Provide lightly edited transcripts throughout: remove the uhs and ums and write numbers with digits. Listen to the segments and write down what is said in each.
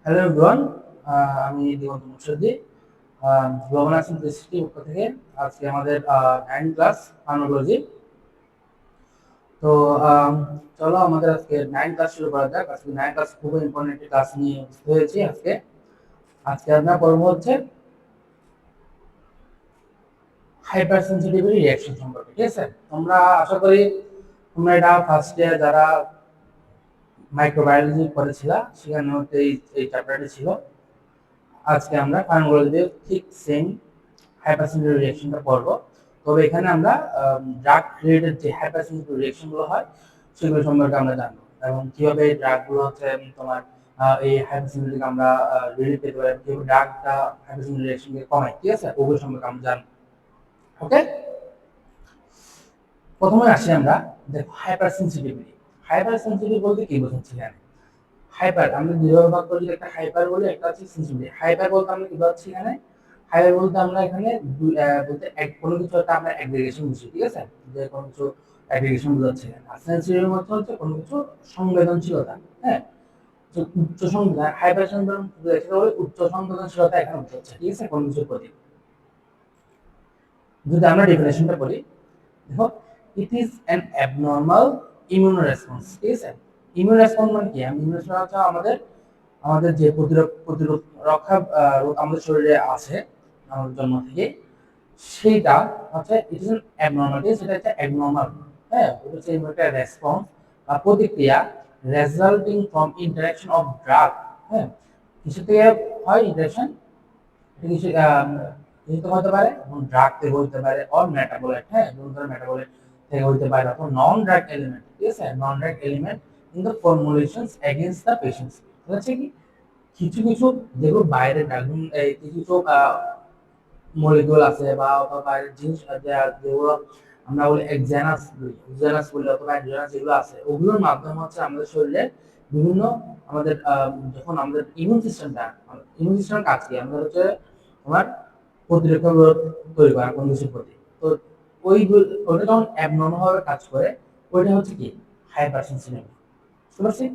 Hello everyone, আমি দিগন্ত Murshidi global nursing institute পক্ষ থেকে আজকে আমাদের 9 ক্লাস ফার্মাকোলজি। তো চলো আমাদের আজকে 9 ক্লাস শুরু করা যাক। আজকে 9 ক্লাস খুব ইম্পর্টেন্ট একটি ক্লাস নিয়ে উপস্থিত হয়েছি। আজকে আমরা পড়বো হচ্ছে হাইপার সেন্সিটিভিটি রিঅ্যাকশন সম্পর্কে। ঠিক আছে, তোমরা আশা করি তোমরা এটা ফার্স্ট ইয়ার যারা মাইক্রোবায়োলজি পড়েছিল সেখানে এই চ্যাপ্টারটি ছিল। আজকে আমরা ফার্মাকোলজিতে ঠিক সেম হাইপারসেন্সিটিভ রিঅ্যাকশনটা পড়বো। তবে এখানে আমরা ড্রাগ রিলেটেড যে হাইপারসেন্সিটিভ রিঅ্যাকশনগুলো হয় সেগুলো সম্পর্কে আমরা জানবো, এবং কিভাবে ড্রাগগুলো হচ্ছে তোমার এই হাইপারসেন্সিটিভ আমরা রিলিফ পেতে পারি, কিভাবে ড্রাগটা হাইপারসেন্সিটিভ রিঅ্যাকশনকে কমায়। ঠিক আছে, ওগুলো সম্পর্কে আমরা জানবো। ওকে, প্রথমে আসি আমরা দেখো হাইপারসেন্সিটিভিটি। হাইপারসেন্সিটিভ বলতে কি বোঝাচ্ছে এখানে? হাইপার আমরা দুইভাবে ভাগ করি, একটা হাইপার বলে, একটা হচ্ছে সেনসিটিভ। হাইপার বলতে আমরা কি বোঝাচ্ছি এখানে? হাইপার বলতে আমরা এখানে বলতে কোনো কিছু একটা আমরা অ্যাগ্রিগেশন বুঝি। ঠিক আছে, যে কোনো কিছু অ্যাগ্রিগেশন বোঝাচ্ছে এখানে। আর সেনসিটিভ মধ্যে হচ্ছে কোনো কিছু সংবেদনশীলতা। হ্যাঁ, তো উচ্চ সংবেদন হাইপার সংবেদন বলে উচ্চ সংবেদনশীলতা এখানে বোঝাচ্ছে। ঠিক আছে, কোনো কিছুর প্রতি। যদি আমরা ডেফিনেশনটা পড়ি, দেখো, it is an abnormal immune response. ঠিক আছে, ইমিউন রেসপন্স মানে কি? ইমিউন রেসপন্স হচ্ছে আমাদের আমাদের যে প্রতিরোধ রক্ষা রোগ আমাদের শরীরে আছে আমাদের জন্ম থেকে, সেইটা হচ্ছে ইট ইজ অ্যাবনর্মাল। সেটা হচ্ছে অ্যাবনর্মাল। হ্যাঁ, ওটা হচ্ছে একটা রেসপন্স বা প্রতিক্রিয়া resulting from interaction of drug. হ্যাঁ, কিছু থেকে হয় ইন্টারাকশন, কিছু কিছু হতে পারে ড্রাগ থেকে হতে পারে, অর মেটাবলাইট। হ্যাঁ, বিভিন্ন ধরনের মেটাবলাইট থেকে হতে পারে, অথবা নন ড্রাগ এলিমেন্ট। ঠিক আছে, non drug element in the formulations against the patients. হচ্ছে কি কিছু কিছু যেগুলো বাইরে কিছু কিছু মলিকিউল আছে বা অথবা বাইরের জিনিস যেগুলো আমরা বলি এক্সানাস বলি অথবা এক্সানাস যেগুলো আছে, ওগুলোর মাধ্যমে হচ্ছে আমাদের শরীরে বিভিন্ন আমাদের যখন আমাদের ইমিউন সিস্টেম কাজ কি আমাদের হচ্ছে তোমার প্রতিরক্ষা তৈরি করা কোনো কিছুর প্রতি। তো ওইটা যখন অ্যাবনর্মাল ভাবে কাজ করে, ওইটা হচ্ছে কি হাইপার সেনসিটিভ। বুঝতে পারছি?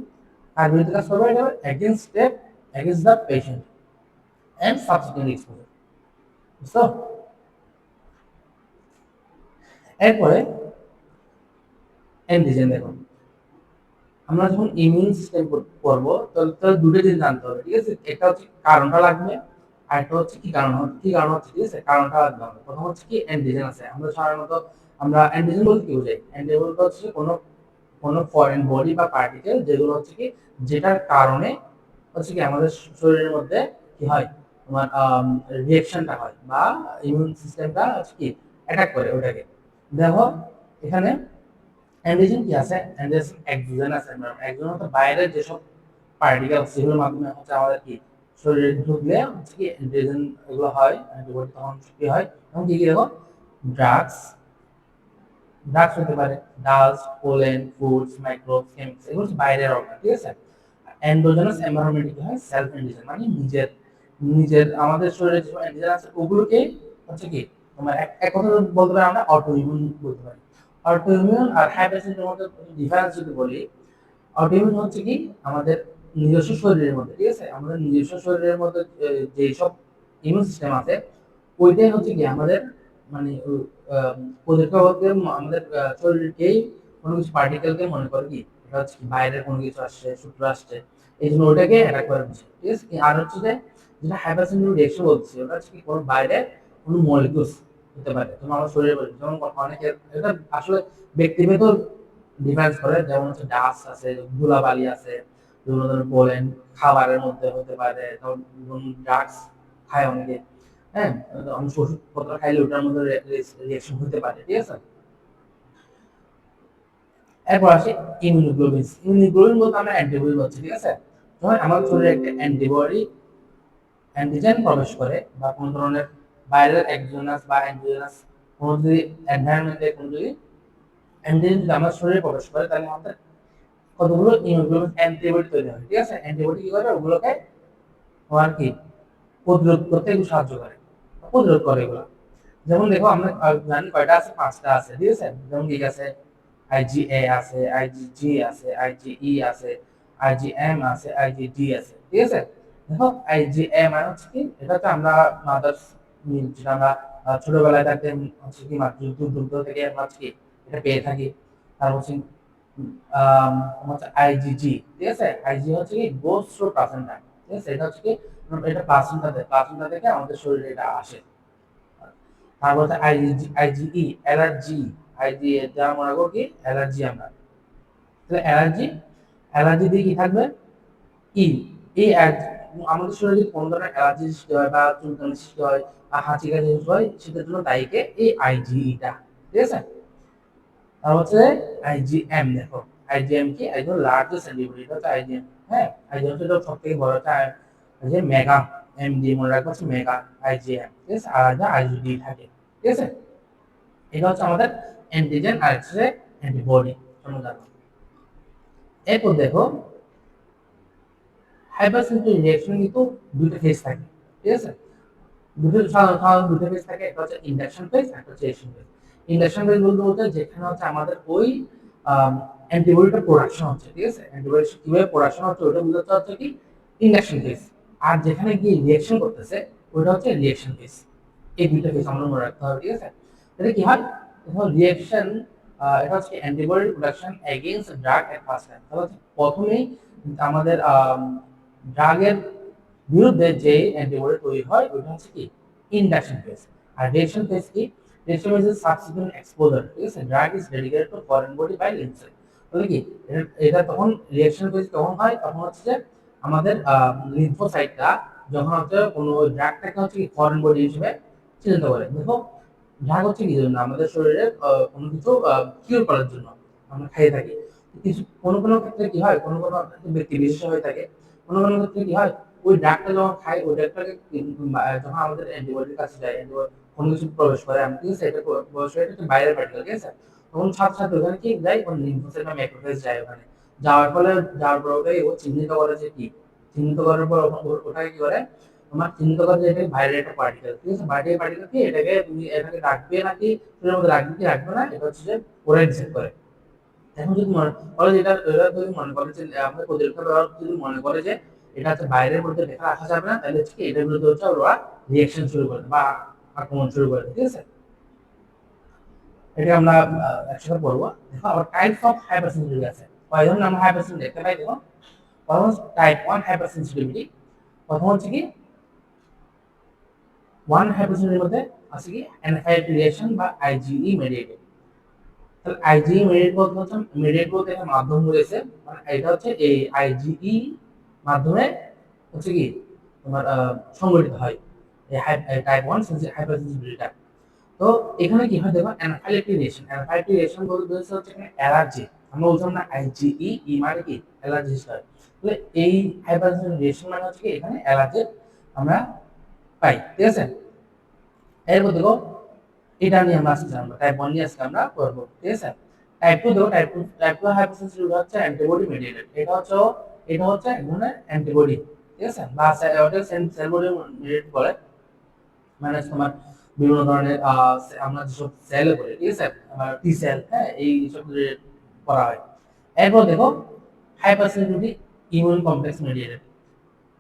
আর বিরুদ্ধে কাজ করবে এটা against the patient and subsequent exposure. বুঝছো? এরপরে অ্যান্টিজেন। দেখো, আমরা যখন ইমিউন সিস্টেম করবো তাহলে দুটো জিনিস জানতে হবে। ঠিক আছে, একটা হচ্ছে কারণটা লাগবে, আর একটা হচ্ছে কি কারণ হচ্ছে। ঠিক আছে, কারণটা লাগবে। প্রথম হচ্ছে কি অ্যান্টিজেন আছে। আমরা সাধারণত আমরা অ্যান্টিজেন বলতে কি বোঝাই? অ্যান্টিজেন বলতে হচ্ছে কোনো ফরেন বডি বা পার্টিকেল যেগুলো হচ্ছে কি যেটার কারণে হচ্ছে কি আমাদের শরীরের মধ্যে কি হয় তোমার রিঅ্যাকশনটা হয় বা ইমিউন সিস্টেমটা হচ্ছে কি অ্যাটাক করে ওটাকে। দেখো এখানে অ্যান্টিজেন কি আছে? Antigen exogenous environment. এক্সোজেনাস তো বাইরের যেসব পার্টিকেল সেগুলোর মাধ্যমে হচ্ছে আমাদের কি শরীরে ঢুকলে হচ্ছে কি অ্যান্টিজেন এগুলো হয়, অ্যান্টিবডি তখন কি হয়। এবং কি কি দেখো, ড্রাগস ড্রাগস হতে পারে, dust, pollen, foods, microbes, chemicals, এগুলো হচ্ছে বাইরের অর্গান। ঠিক আছে, এন্ডোজেনাস এনভায়রনমেন্ট কি হয়? সেলফ অ্যান্টিজেন, মানে নিজের নিজের আমাদের শরীরে যে অ্যান্টিজেন আছে ওগুলোকে হচ্ছে কি তোমার এক কথা বলতে পারি আমরা অটো ইমিউন বলতে পারি। অটো ইমিউন আর হাইপারসেন্সিটিভ মধ্যে ডিফারেন্স যদি বলি, অটো ইমিউন হচ্ছে কি আমাদের নিজস্ব শরীরের মধ্যে। ঠিক আছে, আমাদের নিজস্ব শরীরের মধ্যে যে সব ইমিউন সিস্টেম আছে ওইটাই হচ্ছে কি আমাদের মানে প্রতিরক্ষা আমাদের শরীরকেই কোনো কিছু পার্টিকেলকে মনে করে কি এটা হচ্ছে কি বাইরের কোনো কিছু আসছে, সূত্র আসছে, এই জন্য ওটাকে অ্যাটাক করে দিচ্ছে। ঠিক আছে, আর হচ্ছে যে যেটা হাইপারসেন্সিটিভ রিঅ্যাকশন বলছি, ওটা হচ্ছে কি কোনো বাইরে কোনো মলিকিউলস হতে পারে, যেমন আমার শরীরে যেমন অনেকের এটা আসলে ব্যক্তিগত ডিফারেন্স করে। যেমন হচ্ছে ডাস্ট আছে, ধুলাবালি আছে, বিভিন্ন ধরনের পোলেন খাবারের মধ্যে হতে পারে, যেমন ড্রাগস খায় অনেকে। হ্যাঁ, অনেক ওষুধপত্র খাইলে ওটার মধ্যে রিঅ্যাকশন হতে পারে। ঠিক আছে, এরপর আসি ইমিউনোগ্লোবিন। ইমিউনোগ্লোবিন বলতে আমরা অ্যান্টিবডি বলছি। ঠিক আছে, যখন আমাদের শরীরে একটা অ্যান্টিজেন প্রবেশ করে বা কোনো ধরনের বাইরের এক্সোজেনাস বা এন্ডোজেনাস কোনো যদি এনভায়রনমেন্টে কোনো যদি অ্যান্টিজেন যদি আমার শরীরে প্রবেশ করে, তাহলে আমাদের কতগুলো ইমিউনোগ্লোবিন অ্যান্টিবডি তৈরি হয়। ঠিক আছে, অ্যান্টিবডি কি করে ওগুলোকে তোমার কি প্রতিরোধ করতে এগুলো সাহায্য করে, প্রতিরোধ করে এগুলো। যেমন দেখো আমরা জানি কয়টা আছে? 5টা আছে। ঠিক আছে, যেমন কি আছে? আইজিএ আছে, আইজিজি আছে, আইজিই আছে, আইজিএম আছে, আইজিডি আছে, ঠিক আছে। দেখো আইজিএম মানে হচ্ছে কি, এটা হচ্ছে আমরা মাদার্স মিল্ক, যেটা আমরা ছোটবেলায় থাকতে হচ্ছে কি দুগ্ধ থেকে আমরা হচ্ছে কি এটা পেয়ে থাকি। তারপর হচ্ছে হচ্ছে আইজিজি, ঠিক আছে। আইজি হচ্ছে কি গোস থ্রু প্লাসেন্টা, ঠিক আছে। এটা হচ্ছে কি এটা প্লাসেন্টা থেকে আমাদের শরীরে এটা আসে। তারপর হচ্ছে আইজি, আইজিই অ্যালার্জি, আইজি যা মনে করো কি অ্যালার্জি আমরা, তাহলে অ্যালার্জি, অ্যালার্জি দিয়ে কি থাকবে ই, এই আমাদের শরীরে যদি কোনো ধরনের অ্যালার্জি সৃষ্টি হয় বা চুলকানি সৃষ্টি হয় বা হাঁচি কাশি সৃষ্টি হয়, সেটার জন্য দায়ীকে এই আইজিইটা, ঠিক আছে। তারপর হচ্ছে আইজিএম, দেখো আইজিএম কি, একজন লার্জেস্ট অ্যান্টিবডি, এটা হচ্ছে আইজিএম। হ্যাঁ, আইজিএম হচ্ছে সব থেকে বড়, হচ্ছে যে মেগা, এম ডি মনে রাখবো হচ্ছে মেগা আইজিএম, ঠিক আছে। আর একটা আইজিডি থাকে, ঠিক আছে। এটা হচ্ছে আমাদের অ্যান্টিজেন আর হচ্ছে অ্যান্টিবডি সমুদায়। এরপর দেখো হাইপারসেন্সিটিভ রিঅ্যাকশন কিন্তু দুটো ফেজ থাকে, ঠিক আছে। সাধারণত দুটো ফেজ থাকে, একটা হচ্ছে ইন্ডাকশন ফেজ, একটা হচ্ছে রিঅ্যাকশন ফেজ। ইন্ডাকশন ফেজ বলতে যেখানে হচ্ছে আমাদের ওই অ্যান্টিবডিটা প্রোডাকশন হচ্ছে, ঠিক আছে। অ্যান্টিবডি কিভাবে প্রোডাকশন হচ্ছে ওটা বোঝাতে হচ্ছে কি ইন্ডাকশন ফেজ। আর যেখানে গিয়ে রিঅ্যাকশন করতেছে ওটা হচ্ছে রিঅ্যাকশন ফেজ। এই দুইটা ফেজ আমরা মনে রাখতে হবে, ঠিক আছে। তাহলে কি হয়, দেখো রিঅ্যাকশন, এটা হচ্ছে antibody production against drug at first time. তাহলে প্রথমেই আমাদের ড্রাগের বিরুদ্ধে যে অ্যান্টিবডি তৈরি হয় ওটা হচ্ছে কি ইন্ডাকশন ফেজ। আর রিঅ্যাকশন ফেজ কি, reaction phase is subsequent exposure, ঠিক আছে। Drug is dedicated to foreign body by lymphocyte. তাহলে কি এটা তখন রিঅ্যাকশন ফেজ তখন হয়, তখন হচ্ছে যে আমাদের লিম্ফোসাইটটা যখন হচ্ছে কোনো ড্রাগটাকে হচ্ছে কি ফরেন বডি হিসেবে চিহ্নিত করে। দেখো ড্রাগ হচ্ছে কি জন্য আমাদের শরীরে কোনো কিছু কিউর করার জন্য আমরা খাইয়ে থাকি। কিছু কোনো কোনো ক্ষেত্রে কি হয়, কোনো কোনো ব্যক্তি বিশেষ হয়ে থাকে, কোনো কোনো ক্ষেত্রে কি হয় ওই ড্রাগটা যখন খাই ওই ড্রাগটাকে যখন আমাদের অ্যান্টিবডির কাছে যায়, কোনো কিছু প্রবেশ করে, আমি ঠিক আছে, এটা প্রবেশ করে এটা বাইরের পার্টিকেল, ঠিক আছে। তখন সাথে সাথে ওখানে কি যায়, ওখানে লিম্ফোসাইট বা ম্যাক্রোফেজ যায়, ওখানে যাওয়ার ফলে যাওয়ার পর ওটাই ও চিহ্নিত করে যে কি, চিহ্নিত করার পর ওটাকে কি করে তোমার চিহ্নিত করে যে এটা বাইরের একটা পার্টিকেল, ঠিক আছে। বাইরের পার্টিকেল কি এটাকে তুমি এটাকে রাখবে নাকি শরীরের মধ্যে রাখবে কি রাখবে না, এটা হচ্ছে যে ওরাই ডিসাইড করে। এখন যদি মনে করে যেটা এরা যদি মনে করে যে আমাদের প্রতিরক্ষা ব্যবহার যদি মনে করে যে এটা হচ্ছে বাইরের মধ্যে রেখে রাখা যাবে না, তাহলে হচ্ছে কি এটার বিরুদ্ধে হচ্ছে ওরা রিঅ্যাকশন শুরু করে বা আক্রমণ শুরু করে, ঠিক আছে। এটা আমরা একসাথে পড়বো। দেখো আবার টাইপস অফ হাইপার সেন্সিটিভিটি আছে, কয় ধরনের আমরা হাইপার সেন্সিটিভ দেখতে পাই। দেখো প্রথম টাইপ 1 হাইপার সেন্সিটিভিটি, প্রথম হচ্ছে কি ওয়ান হাইপার সেন্সিটিভিটির মধ্যে আছে কি অ্যানাফাইলাক্টিক রিঅ্যাকশন বা আইজিই মেডিয়েটেড। তাহলে আইজিই মেডিয়েট বলতে হচ্ছে মেডিয়েট বলতে একটা মাধ্যম রয়েছে, মানে এটা হচ্ছে এই আইজিই মাধ্যমে হচ্ছে কি তোমার সংগঠিত হয় এই টাইপ 1 হাইপার সেন্সিটিভিটিটা। তো এখানে কি হয় দেখো অ্যানাফাইলাক্টিক রিঅ্যাকশন, অ্যানাফাইলাক্টিক রিঅ্যাকশন বলতে বোঝাচ্ছে হচ্ছে এখানে অ্যালার্জি। আমরা বলছিলাম না আইজিই ই মানে কি অ্যালার্জি হয়। তাহলে এই হাইপার সেন্সিটিভ রিঅ্যাকশন মানে হচ্ছে কি এখানে অ্যালার্জি আমরা পাই, ঠিক আছে। এরপর দেখো এটা নিয়ে আমরা আজকে জানবো, টাইপ 1 নিয়ে আজকে আমরা করবো, ঠিক আছে। টাইপ 2 দেখো টাইপ 2 হাইপারসেনসিটিভিটি হচ্ছে অ্যান্টিবডি মেডিয়েটেড। এটা হচ্ছে এক ধরনের অ্যান্টিবডি, ঠিক আছে, বা ওটা সেল বডি মেডিয়েট করে, মানে তোমার বিভিন্ন ধরনের আমরা যেসব সেল বলি, ঠিক আছে, টি সেল, হ্যাঁ, এই সব করা হয়। এরপর দেখো হাইপারসেনসিটিভিটি ইমিউন কমপ্লেক্স মেডিয়েটেড,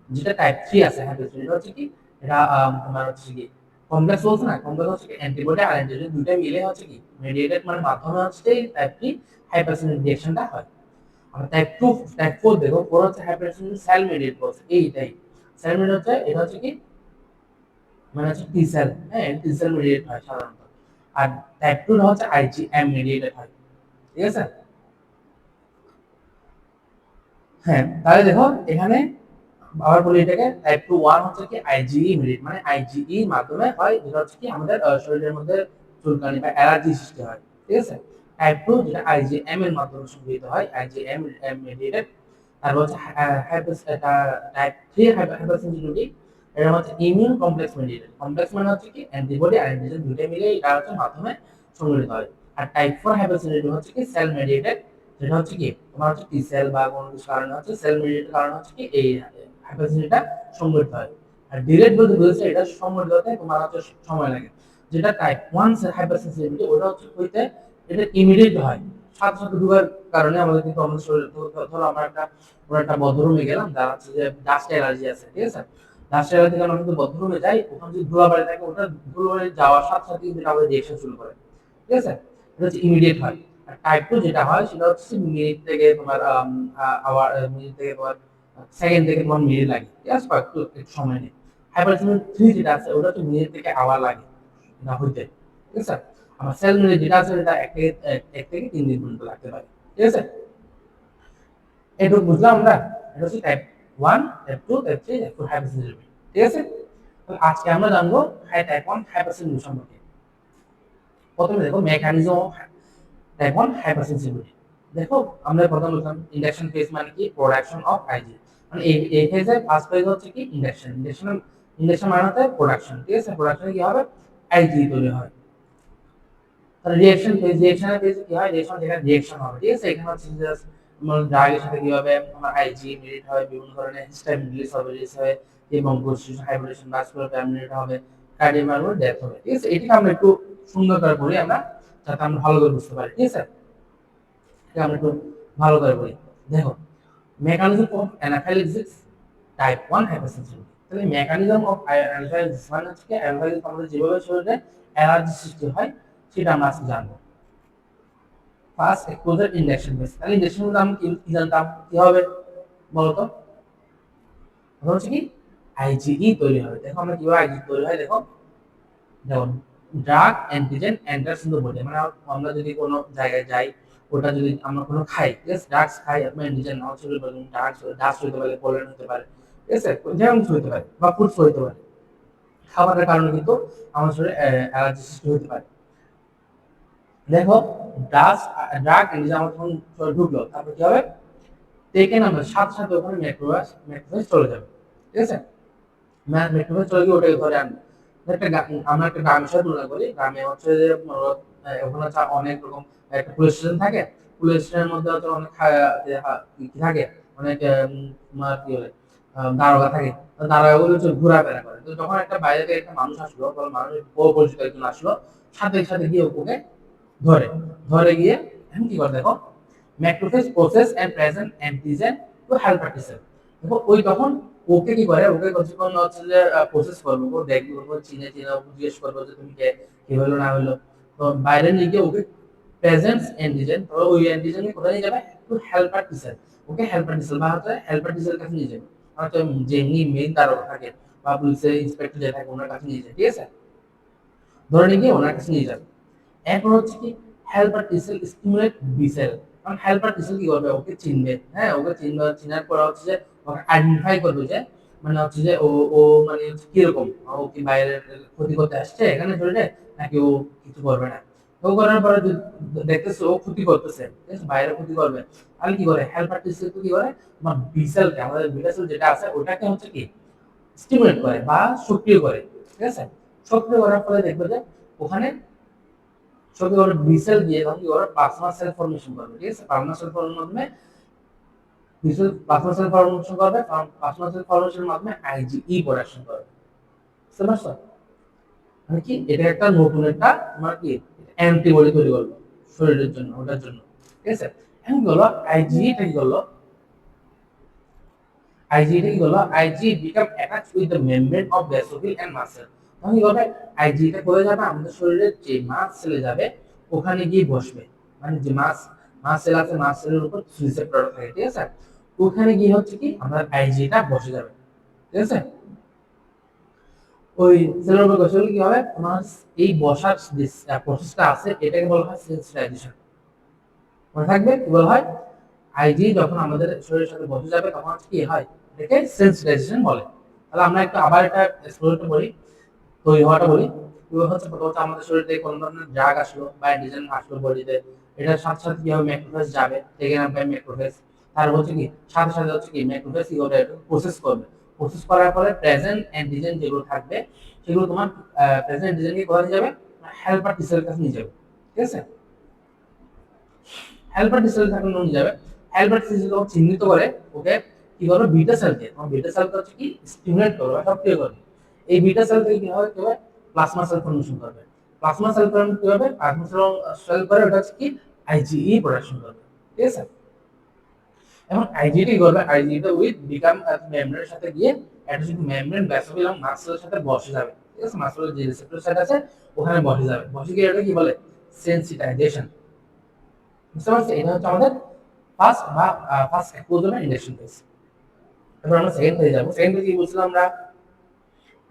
যেটা টাইপ 3 আছে হাইপারসেনসিটিভিটি হচ্ছে কি এটা তোমার হচ্ছে কি কমপ্লেক্স বলছে না, কমপ্লেক্স হচ্ছে কি অ্যান্টিবডি আর অ্যান্টিজেন দুইটা মিলে হচ্ছে কি মেডিয়েটেড, মানে মাধ্যমে হচ্ছে এই টাইপ 3 হাইপারসেনসিটিভ রিঅ্যাকশনটা হয়। আর টাইপ 2 টাইপ 4 দেখো 4 হচ্ছে হাইপারসেনসিটিভ সেল মেডিয়েট বলছে, এইটাই সেল মেডিয়েট হচ্ছে, এটা হচ্ছে কি মানে হচ্ছে টি সেল, হ্যাঁ, টি সেল মেডিয়েট হয় সাধারণত। আর টাইপ 2 হচ্ছে আইজিএম মেডিয়েটেড হয়, ঠিক আছে। হ্যাঁ, তাহলে দেখো এখানে আবার বলি এটাকে টাইপ 2 1 হচ্ছে কি আইজিই ইমিডিয়েট, মানে আইজিই মাধ্যমে হয়, যেটা হচ্ছে কি আমাদের শরীরের মধ্যে চুলকানি বা অ্যালার্জি সৃষ্টি হয়, ঠিক আছে। টাইপ 2 যেটা আইজিএম এর মাধ্যমে সংঘটিত হয়, আইজিএম মেডিয়েটেড। তারপর হচ্ছে টাইপ 3 হাইপারসেনসিটিভিটি, এটা হচ্ছে ইমিউন কমপ্লেক্স মেডিয়েটেড। কমপ্লেক্স মানে হচ্ছে কি অ্যান্টিবডি আর অ্যান্টিজেন দুটো মিলে এটা হচ্ছে মাধ্যমে সংঘটিত হয়। আর টাইপ 4 হাইপারসেনসিটিভিটি হচ্ছে কি সেল মেডিয়েটেড, যেটা হচ্ছে কি তোমার হচ্ছে টি সেল বা কোনো কিছু কারণে হচ্ছে সেল মেডিয়েটেড কারণে হচ্ছে কি এই হাইপারসেনসিটিভিটিটা সংঘটিত হয়। আর ডিরেক্ট বলতে বুঝেছে এটা সংঘটিত হতে তোমার হচ্ছে সময় লাগে। যেটা টাইপ 1 হাইপারসেনসিটিভিটি ওটা হচ্ছে হইতে এটা ইমিডিয়েট হয়, সাথে সাথে ঢোকার কারণে আমাদের কিন্তু আমাদের শরীরে, ধরো আমরা একটা বদ্ধরুমে গেলাম, যার হচ্ছে যে ডাস্ট অ্যালার্জি আছে, ঠিক আছে, ডাস্ট অ্যালার্জি কারণে আমরা কিন্তু বদ্ধরুমে যাই, ওখানে যদি ধুলাবালি থাকে, ওটা ধুলাবালি যাওয়ার সাথে সাথে কিন্তু আমাদের রিঅ্যাকশন শুরু করে, ঠিক আছে, এটা হচ্ছে ইমিডিয়েট হয়। আর টাইপ 2 যেটা হয় সেটা হচ্ছে মিনিট থেকে তোমার আওয়ার, মিনিট থেকে তোমার সেকেন্ড থেকে তোমার মিনিট লাগে, ঠিক আছে, একটু একটু সময় নেই। হাইপারটেনশন 3 যেটা আছে ওটা হচ্ছে মিনিট থেকে আওয়ার লাগে না হইতে, ঠিক আছে। আমার সেল মিনিট যেটা আছে এটা এক থেকে 3 দিন পর্যন্ত লাগতে পারে, ঠিক আছে। এটুকু বুঝলাম আমরা। এটা হচ্ছে type 1, type 2, type 3, type 4 hypersensitivity, ঠিক আছে। তাহলে আজকে আমরা জানবো টাইপ 1 হাইপারসেনসিটিভিটি সম্পর্কে। প্রথমে দেখো মেকানিজম অফ টাইপ 1 হাইপারসেনসিটিভিটি। দেখো আমরা প্রথম বললাম ইন্ডাকশন ফেজ মানে কি, প্রোডাকশন অফ আইজি, মানে এই ফেজে ফার্স্ট ফেজ হচ্ছে কি ইন্ডাকশন, ইন্ডাকশন মানে হচ্ছে প্রোডাকশন, ঠিক আছে, প্রোডাকশনে কি হবে, আইজি তৈরি হয়। তাহলে রিঅ্যাকশন ফেজ, রিঅ্যাকশনের ফেজে কি হয়, রিঅ্যাকশন যেখানে রিঅ্যাকশন হবে, ঠিক আছে, এখানে হচ্ছে জাস্ট ড্রাগের সাথে কি হবে, আমার আইজি মিলিট হয়, বিভিন্ন ধরনের হিস্টামিন রিলিজ হবে, এবং কনস্টিটিউশন হাইপারটেনশন ভাস্কুলার প্যারামিটার হবে, কার্ডিওভাস্কুলার ডেথ হবে, ঠিক আছে। এটাকে আমরা একটু সুন্দর করে পড়ি আমরা, যাতে আমরা ভালো করে বুঝতে পারি, ঠিক আছে। এটা আমরা একটু ভালো করে পড়ি। দেখো মেকানিজম অফ অ্যানাফাইলাক্সিস টাইপ 1 হাইপারসেনসিটিভিটি। তাহলে মেকানিজম অফ অ্যানাফাইলাক্সিস মানে হচ্ছে কি, অ্যানাফাইলাক্সিস আমাদের যেভাবে শরীরে অ্যালার্জি সৃষ্টি হয় সেটা আমরা আজকে জানবো। First exposure induction base. তাহলে ইন্ডাকশন বলতে আমরা কি জানতাম, কি হবে বলতো, হচ্ছে কি আইজিই তৈরি হবে। দেখো আমরা কিভাবে আইজি তৈরি হয়, দেখো যেমন drug antigen enters in the body, মানে আমরা যদি কোনো জায়গায় যাই, ওটা যদি আমরা কোনো খাই, ঠিক আছে, ড্রাগস খাই, আপনার অ্যান্টিজেন নাও চলে পারে, ডাস্ট হতে পারে, পোলেন হতে পারে, ঠিক আছে, যেমন কিছু হতে পারে, বা ফুডস হতে পারে, খাবারের কারণে কিন্তু আমাদের শরীরে অ্যালার্জি সৃষ্টি হতে পারে। দেখো ড্রাগ অ্যান্টিজেন আমার যখন শরীরে ঢুকলো, তারপর কি হবে, টেকেন আমরা সাথে সাথে ওখানে ম্যাক্রোফেজ চলে যাবে, ঠিক আছে, মেট্রোফেজ চলে গিয়ে ওটাকে ধরে আনবে। আমরা একটা গ্রামের সাথে তুলনা করি, গ্রামে হচ্ছে যে ওখানে হচ্ছে অনেক রকম একটা পুলিশ স্টেশন থাকে, পুলিশ স্টেশনের মধ্যে হচ্ছে অনেক কি থাকে, অনেক তোমার কি বলে দারোগা থাকে, দারোগা গুলো হচ্ছে ঘোরাফেরা করে। তো যখন একটা বাইরে থেকে একটা মানুষ আসলো, তখন মানুষ পরিচিত একজন আসলো, সাথে সাথে গিয়ে ওকে ধরে ধরে গিয়ে এখন কি করে, দেখো macrophage process and present antigen to helper T cell. দেখো ওই তখন ওকে কি করে, ওকে কিছুক্ষণ হচ্ছে যে প্রসেস করবে, ও দেখবে, ও চিনে চিনে জিজ্ঞেস করবে যে তুমি কে, কি হলো না হলো। তো বাইরে নিয়ে গিয়ে ওকে প্রেজেন্টস অ্যান্টিজেন, তো ওই অ্যান্টিজেন কোথায় নিয়ে যাবে, টু হেল্পার টি সেল, ওকে হেল্পার টি সেল বা হচ্ছে হেল্পার টি সেল কাছে নিয়ে যাবে, হয়তো যেমনি মেইন দারোগা থাকে বা পুলিশের ইন্সপেক্টর যে থাকে ওনার কাছে নিয়ে যায়, ঠিক আছে, ধরে নিয়ে গিয়ে ওনার কাছে নিয়ে যাবে। এরপর হচ্ছে কি helper T cell stimulate B cell, কারণ হেল্পার টি সেল কি করবে, ওকে চিনবে, হ্যাঁ, ওকে চিনবে, চিনার পর হচ্ছে যে ওকে আইডেন্টিফাই করবে যে মানে হচ্ছে যে ও মানে হচ্ছে কিরকম, ও কি বাইরের ক্ষতি করতে আসছে এখানে শরীরে, নাকি ও কিছু করবে না। তো করার পরে দেখতেছে ও ক্ষতি করতেছে, ঠিক আছে, বাইরে ক্ষতি করবে, তাহলে কি করে হেল্পার টি সেল কি করে, তোমার বি সেলকে, আমাদের বিটা সেল যেটা আছে ওটাকে হচ্ছে কি স্টিমুলেট করে বা সক্রিয় করে, ঠিক আছে। সক্রিয় করার ফলে দেখবে যে ওখানে সঙ্গে ওরা বিসেল দিয়ে এবং কি ওরা প্লাজমা সেল ফর্মেশন করবে, ঠিক আছে, প্লাজমা সেল ফর্মেশনের মাধ্যমে বিসেল প্লাজমা সেল ফর্মেশন করবে, কারণ প্লাজমা সেল ফর্মেশনের মাধ্যমে আইজিই প্রোডাকশন করবে, বুঝতে পারছো, মানে কি এটা একটা নতুন একটা তোমার কি অ্যান্টিবডি তৈরি করবে শরীরের জন্য, ওটার জন্য, ঠিক আছে। এখন কি হলো আইজিইটা কি হলো, আইজিইটা কি হলো, Ig become attach with the membrane of basophil and muscle. তখন কি হবে, আইজিইটা কোথায় যাবে, আমাদের শরীরের যে মাস সেলে যাবে ওখানে গিয়ে বসবে, মানে যে মাস সেল আছে, মাস সেলের উপর রিসেপ্টর থাকে, ঠিক আছে, ওখানে গিয়ে হচ্ছে কি আমরা আইজিটা বসে যাবে, ঠিক আছে। ওই সেলের উপর বসে কি হবে, তোমার এই বসার যে প্রসেসটা আছে এটাকে বলা হয় সেন্সিটাইজেশন। মনে থাকবে কি বলা হয়, আইজি যখন আমাদের শরীরের সাথে বসে যাবে তখন হচ্ছে কি হয়, এটাকে সেন্সিটাইজেশন বলে। তাহলে আমরা একটু আবার এটা এক্সপ্লোরটা বলি, তৈরি হওয়াটা বলি। এবার হচ্ছে প্রথমত আমাদের শরীরে কোনো ধরনের ড্রাগ আসলো বা অ্যান্টিজেন আসলো বডিতে, এটার সাথে সাথে কি হবে, ম্যাক্রোফেজ যাবে, টেকেন আপ বাই ম্যাক্রোফেজ, তার হচ্ছে কি সাথে সাথে হচ্ছে কি ম্যাক্রোফেজ কি করে, এটা প্রসেস করবে, প্রসেস করার পরে প্রেজেন্ট অ্যান্টিজেন যেগুলো থাকবে সেগুলো তোমার প্রেজেন্ট অ্যান্টিজেনকে কোথায় নিয়ে যাবে, হেল্পার টি সেলের কাছে নিয়ে যাবে, ঠিক আছে। হেল্পার টি সেল যখন নিয়ে যাবে, হেল্পার টি সেল যখন চিহ্নিত করে ওকে কি করবে, বিটা সেলকে, তোমার বিটা সেলকে হচ্ছে কি স্টিমুলেট করবে, সক্রিয় করবে। এই বিটা সেল থেকে কি হবে, প্লাজমা সেল ফর্মেশন করবে, প্লাজমা সেল ফর্মেশন কি হবে, প্লাজমা সেল করে ওটা হচ্ছে কি আইজিই প্রোডাকশন করবে, ঠিক আছে। এবং আইজিটি করবে, আইজিটা উইথ বিকাম মেমব্রেনের সাথে গিয়ে একটা যদি মেমব্রেন ব্যাসোফিল এবং মাসলের সাথে বসে যাবে, ঠিক আছে। মাসলের যে রিসেপ্টর সাইট আছে ওখানে বসে যাবে, বসে গিয়ে এটা কি বলে সেন্সিটাইজেশন, বুঝতে পারছি। এটা হচ্ছে আমাদের ফার্স্ট এক্সপোজার বা ইন্ডাকশন ফেজ। এবার আমরা সেকেন্ড ফেজে যাবো। সেকেন্ড ফেজে কি বলছিলাম আমরা,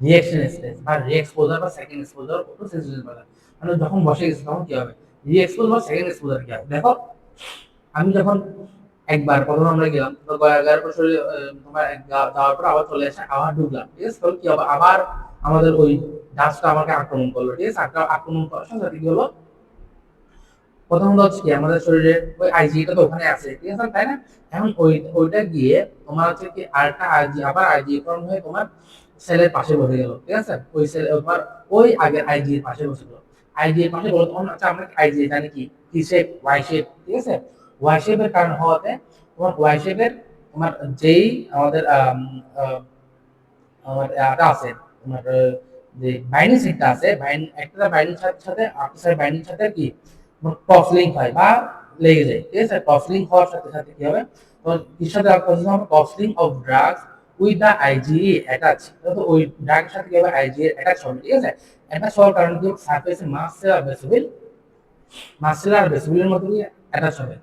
রিঅ্যাকশন স্টেজ বা রি-এক্সপোজার বা সেকেন্ড এক্সপোজার ও সেন্সিটাইজেশন বলে। মানে যখন বসে গেছে তখন কি হবে, রি-এক্সপোজ বা সেকেন্ড এক্সপোজার কি হবে দেখো। আমি যখন একবার প্রথমে আমরা গেলাম তো গয়ার পর তোমার যাওয়ার পর আবার চলে আসে, আবার ঢুকলাম, ঠিক আছে। তখন কি হবে, আবার আমাদের ওই ডাস্টটা আমাকে আক্রমণ করলো, ঠিক আছে। আক্রমণ করার সাথে সাথে কি হলো, প্রথমত হচ্ছে কি আমাদের শরীরে ওই আইজিটা তো ওখানে আছে, ঠিক আছে, তাই না। এখন ওইটা গিয়ে তোমার হচ্ছে কি আরেকটা আইজি, আবার আইজি ফর্ম হয়ে তোমার সেলের পাশে বসে গেল, ঠিক আছে। ওই সেল তোমার ওই আগে আইজি এর পাশে বসে গেল। আইজি এর পাশে বলো তখন হচ্ছে আমরা আইজি জানি কি টি শেপ ওয়াই শেপ, ঠিক আছে। ওয়াই শেপের কারণ হওয়াতে তোমার ওয়াই শেপের তোমার যেই আমাদের আমার এটা আছে তোমার যে বাইন্ডিং সেটটা আছে, একটা বাইন্ডিং সাথে সাথে আরেকটা বাইন্ডিং সাথে কি ক্রস লিংক হয় বা লেগে যায়, ঠিক আছে। ক্রস লিংক হওয়ার সাথে সাথে কি হবে, তো এর সাথে প্রসেস হবে cross link of drugs with the IgE attach. তো ওই ড্রাগের সাথে কি হবে, আইজিই অ্যাটাচ হবে, ঠিক আছে। অ্যাটাচ হওয়ার কারণে কি সারফেসে মাসেলার বেসিবিলের মধ্যে দিয়ে অ্যাটাচ হবে।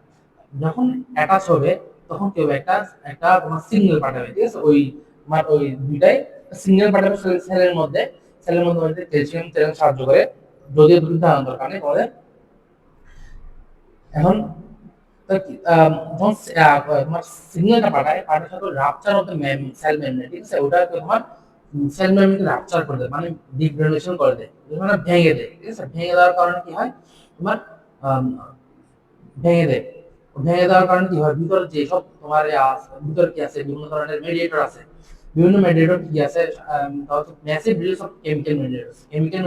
যখন অ্যাটাচ হবে তখন কি হবে, একটা একটা তোমার সিগন্যাল পাঠাবে, ঠিক আছে। ওই তোমার ওই দুইটাই সিগন্যাল পাঠাবে সেলের মধ্যে ক্যালসিয়াম চ্যানেল সাহায্য করে, যদিও দুটো ধারণার কারণে তোমাদের এখন যখন তোমার সিগন্যালটা পাঠায় সাথে rupture of the cell membrane, ঠিক আছে। ওটা তোমার সেল মেমব্রেনকে রাপচার করে দেয়, মানে ডিগ্রেডেশন করে দেয়, মানে ভেঙে দেয়, ঠিক আছে। ভেঙে দেওয়ার কারণে কি হয় তোমার আম, ভেঙে দেয়। ভেঙে দেওয়ার কারণে কি হয়, ভিতরে যেসব তোমার ভিতরে কি আছে, বিভিন্ন ধরনের মেডিয়েটর আছে, বিভিন্ন মেডিয়েটর কি আছে, massive release of chemical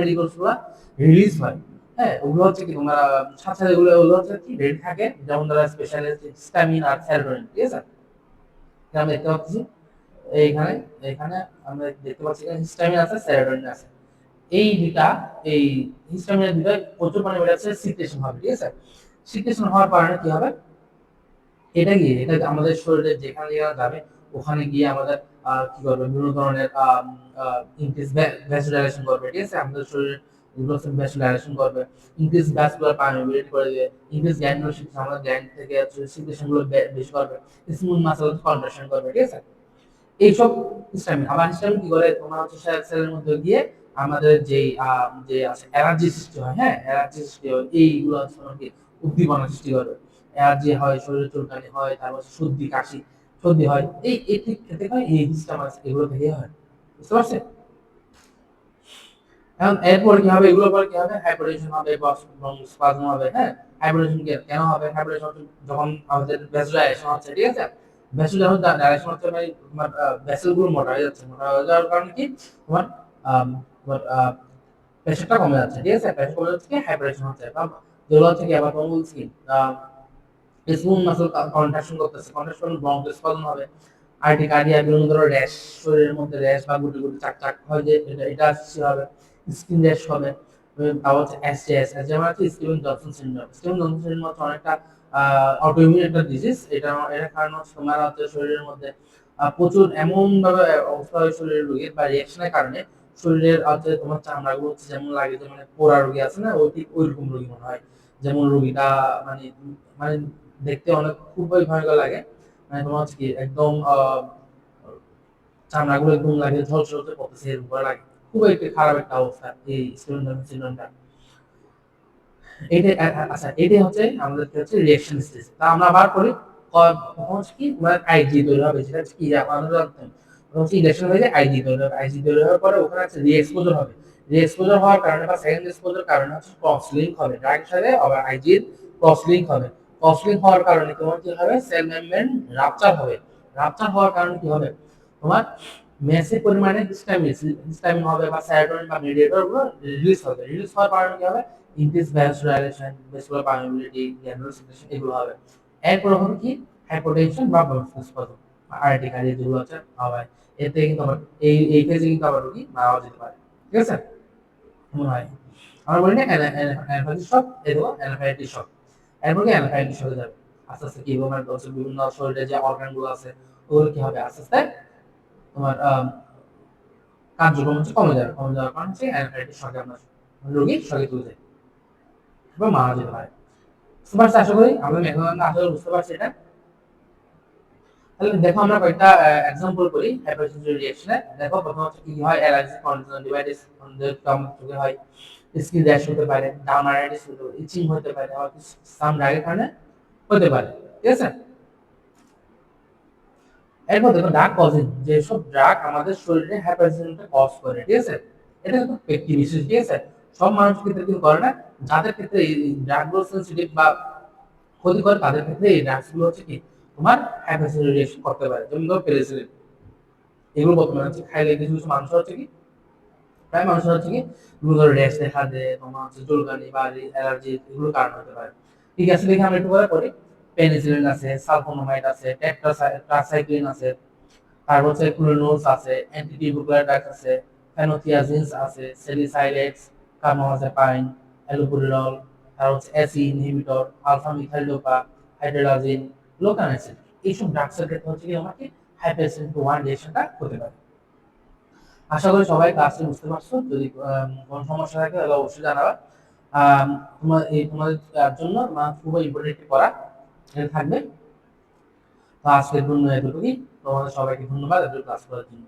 medicals গুলো রিলিজ হয়। হ্যাঁ, ওগুলো হচ্ছে কি তোমার সাথে সাথে ওগুলো হচ্ছে কি রেডি থাকে, যেমন ধরো স্পেশালিস্ট হিস্টামিন আর সেরোটোনিন, ঠিক আছে। আমরা দেখতে পাচ্ছি এইখানে, এখানে আমরা দেখতে পাচ্ছি হিস্টামিন আছে, সেরোটোনিন আছে। এই দুটা, এই হিস্টামিনের দুটো প্রচুর পরিমাণে আছে সিক্রেশন হবে, ঠিক আছে। সিক্রেশন হওয়ার কারণে কি হবে, এটা আমাদের শরীরে যেখানে যেখানে যাবে ওখানে গিয়ে আমাদের কি করবে, বিভিন্ন ধরনের ইনক্রিজ ভ্যাসকুলারাইজেশন করবে, ঠিক আছে। আমাদের শরীরে ভ্যাসকুলারাইজেশন করবে, ইনক্রিজ ভ্যাসকুলার পারমিয়াবিলিটি করে দিবে, ইনক্রিজ গ্যানুলোসিস আমাদের গ্ল্যান্ড থেকে সিক্রেশন গুলো বেশি করবে, স্মুথ মাসেল কন্ট্রাকশন করবে, ঠিক আছে। এইসব হিস্টামিন, আবার হিস্টামিন কি করে তোমার হচ্ছে সেলের মধ্যে গিয়ে আমাদের যেই যে আছে অ্যালার্জি সৃষ্টি হয়, হ্যাঁ অ্যালার্জি সৃষ্টি হয়, এইগুলো হচ্ছে আমাকে উদ্দীপনা সৃষ্টি করবে। অ্যালার্জি হয়, শরীরে চুলকানি হয়, তারপর সর্দি কাশি, সর্দি হয়, এই ঠিক খেতে হয়, এই হিস্টামাইন এগুলো থেকে হয়, বুঝতে পারছেন। এখন এরপর কি হবে, এগুলোর পর কি হবে, হাইপারটেনশন হবে, স্পাজম হবে, হ্যাঁ। হাইপারটেনশন কেন হবে, হাইপারটেনশন যখন আমাদের ভ্যাসকুলারাইজেশন হচ্ছে, ঠিক আছে। ভ্যাসকুলারাইজেশন হচ্ছে মানে তোমার ভেসেল গুলো মোটা হয়ে যাচ্ছে, মোটা হয়ে যাওয়ার কারণে কি তোমার তোমার প্রেশারটা কমে যাচ্ছে, ঠিক আছে। প্রেশার কমে যাচ্ছে কি হাইপারটেনশন হচ্ছে, যেগুলো হচ্ছে কি আবার তোমার বলছি স্মুথ মাসল কন্ট্রাকশন করতেছে, কন্ট্রাকশন ব্রঙ্কোস্পাজম হবে, আর্টিকার্ডিয়া, বিভিন্ন ধরনের র্যাশ, শরীরের মধ্যে র্যাশ বা গুটি গুটি চাক চাক হয়, যে এটা সৃষ্টি হবে, স্কিন র্যাশ হবে। তারপর হচ্ছে এসজেএস, যেমন হচ্ছে Steven Johnson syndrome. Steven Johnson syndrome হচ্ছে অনেকটা অটোইমিউন একটা ডিজিজ। এটার কারণ হচ্ছে তোমার হচ্ছে শরীরের মধ্যে প্রচুর এমন ভাবে অবস্থা হয় শরীরের রোগীর বা রিঅ্যাকশনের কারণে শরীরের হচ্ছে তোমার চামড়াগুলো হচ্ছে যেমন লাগে যে মানে পোড়া রোগী আছে না, ওই ঠিক ওইরকম রোগী মনে হয়। যেমন রোগীটা মানে মানে দেখতে অনেক খুবই ভয়ঙ্কর লাগে, মানে তোমার হচ্ছে কি একদম চামড়াগুলো একদম লাগে ঝলসে ঝলসে করতেছে, এরকম করে লাগে। খুবই একটা খারাপ একটা অবস্থা এই স্টোন সিনড্রোমটা। এটা আচ্ছা, এটাই হচ্ছে আমাদের হচ্ছে রিঅ্যাকশন স্টেজ। তা আমরা আবার করি তখন হচ্ছে কি তোমার আইজি তৈরি হবে, যেটা হচ্ছে কি আমাদের হচ্ছে ইলেকশন হয়ে যায়, আইজি তৈরি হবে, আইজি তৈরি হওয়ার পরে ওখানে হচ্ছে রি-এক্সপোজার হবে। রি-এক্সপোজার হওয়ার কারণে বা সেকেন্ড এক্সপোজার কারণে হচ্ছে ক্রস লিংক হবে, ড্রাগের সাথে আবার আইজির ক্রস লিংক হবে। ক্রস লিংক হওয়ার কারণে তোমার কি হবে, সেল মেমব্রেন রাপচার হবে। রাপচার হওয়ার কারণে কি হবে তোমার মেসিভ পরিমাণে হিস্টামিন হবে বা সেরোটোনিন বা মেডিয়েটর গুলো রিলিজ হবে। রিলিজ হওয়ার কারণে কি হবে, ইনক্রিজ ভ্যাসকুলারাইজেশন, ভেসকুলার পারমিয়াবিলিটি, গ্যানুলার সিক্রেশন, এগুলো হবে। এরপর হবে কি হাইপোটেনশন বা ব্রঙ্কোস্পাজম, আর্টিকারিয়া যেগুলো আছে হবে। এতে কিন্তু আবার এই ফেজে কিন্তু আবার রোগী মারা যেতে পারে, ঠিক আছে। মনে হয় আমরা বলি না অ্যানাফাইলাক্সিস শক, এই দেখো অ্যানাফাইলাক্টিক শক। এরপর কি অ্যানজাইটির সাথে যাবে, আস্তে আস্তে কি হবে হচ্ছে বিভিন্ন শরীরে যে অর্গান গুলো আছে ওগুলো কি হবে আস্তে আস্তে তোমার কার্যক্রম হচ্ছে কমে যাবে, কমে যাওয়ার কারণে হচ্ছে অ্যানজাইটির শকে আমরা রোগী শকে চলে যায় বা মারা যেতে পারে। বুঝতে পারছি আশা করি আমাদের মেকানিজমটা আসলে বুঝতে পারছি এটা। তাহলে দেখো আমরা কয়েকটা এক্সাম্পল করি হাইপারসেনসিটিভ রিঅ্যাকশনে। দেখো প্রথম হচ্ছে কি হয় অ্যালার্জিক কনজুক্টিভাইটিস চোখে হয়, স্কিন র্যাশ হতে পারে, ডার্মাটাইটিস হতে পারে, ইচিং হতে পারে, হয়তো সাম ড্রাগের কারণে হতে পারে, ঠিক আছে। এরপর দেখো ড্রাগ কজিং, যেসব ড্রাগ আমাদের শরীরে হাইপারসেনসিটিভিটি কজ করে, ঠিক আছে, এটা কিন্তু ব্যক্তি বিশেষ, ঠিক আছে, সব মানুষের ক্ষেত্রে কিন্তু করে না। যাদের ক্ষেত্রে এই ড্রাগগুলো সেনসিটিভ বা ক্ষতি করে তাদের ক্ষেত্রে এই ড্রাগসগুলো হচ্ছে কি তোমার হাইপারসেনসিটিভ রিঅ্যাকশন করতে পারে। যেমন ধরো পেনিসিলিন, এগুলো বর্তমানে হচ্ছে খাইলে কিছু কিছু মানুষের হচ্ছে কি প্রায় মানুষের হচ্ছে কি বিভিন্ন ধরনের র্যাশ দেখা দেয়, তোমার হচ্ছে চুলকানি বা অ্যালার্জি, এগুলো কারণ হতে পারে। ঠিক আছে, দেখি আমরা একটু পরে পড়ি। পেনিসিলিন আছে, সালফোনামাইড আছে, টেট্রাসাইক্লিন আছে, তারপর হচ্ছে ক্লোনোলস আছে, অ্যান্টিটিউবুলার ড্রাগস আছে, ফেনোথিয়াজিনস আছে, স্যালিসাইলেটস, কার্বামাজাপাইন, অ্যালোপুরিনল, তারপর হচ্ছে অ্যাসি ইনহিবিটর, আলফা মিথাইল ডোপা, হাইড্রোলাজিন, লোকানাসিন। এইসব ড্রাগসের ক্ষেত্রে হচ্ছে কি আমাকে হাইপারসেনসিটিভ ওয়ান রিঅ্যাকশনটা হতে পারে। আশা করি সবাই ক্লাসটি বুঝতে পারছো। যদি কোনো সমস্যা থাকে তাহলে অবশ্যই জানাবা। তোমাদের জন্য খুবই ইম্পর্টেন্ট একটি পড়া এটা থাকবে। তো আজকের জন্য এতটুকুই। তোমাদের সবাইকে ধন্যবাদ এত ক্লাস করার জন্য।